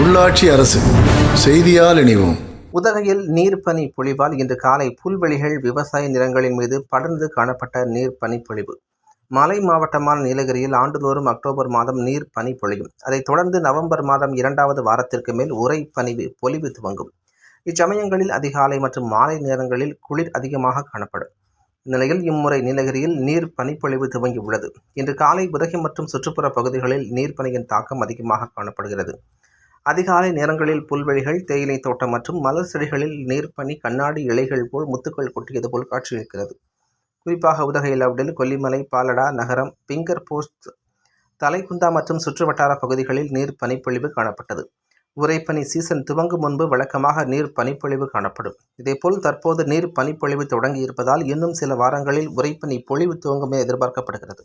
உள்ளாட்சி அரசு செய்தியால் இணைவோம். உதகையில் நீர்ப்பனி பொழிவால் இன்று காலை புல்வெளிகள் விவசாய நிலங்களின் மீது படர்ந்து காணப்பட்ட நீர் பனிப்பொழிவு. மலை மாவட்டமான நீலகிரியில் ஆண்டுதோறும் அக்டோபர் மாதம் நீர் பனி பொழியும். அதைத் தொடர்ந்து நவம்பர் மாதம் 2வது வாரத்திற்கு மேல் உறை பனி பொழிவு துவங்கும். இச்சமயங்களில் அதிகாலை மற்றும் மாலை நேரங்களில் குளிர் அதிகமாக காணப்படும். இந்நிலையில் இம்முறை நீலகிரியில் நீர் பனிப்பொழிவு துவங்கி உள்ளது. இன்று காலை உதகை மற்றும் சுற்றுப்புற பகுதிகளில் நீர்ப்பனியின் தாக்கம் அதிகமாக காணப்படுகிறது. அதிகாலை நேரங்களில் புல்வெளிகள், தேயிலை தோட்டம் மற்றும் மலர் செடிகளில் நீர்ப்பனி கண்ணாடி இலைகள் போல் முத்துக்கள் கொட்டியது போல் காட்சியளிக்கிறது. குறிப்பாக உதகை லவ்டில், கொல்லிமலை, பாலடா நகரம், பிங்கர் போஸ்ட், தலைக்குந்தா மற்றும் சுற்றுவட்டார பகுதிகளில் நீர் பனிப்பொழிவு காணப்பட்டது. உறைப்பனி சீசன் துவங்கும் முன்பு வழக்கமாக நீர் பனிப்பொழிவு காணப்படும். இதேபோல் தற்போது நீர் பனிப்பொழிவு தொடங்கி இருப்பதால் இன்னும் சில வாரங்களில் உறைப்பனி பொழிவு துவங்கும் என எதிர்பார்க்கப்படுகிறது.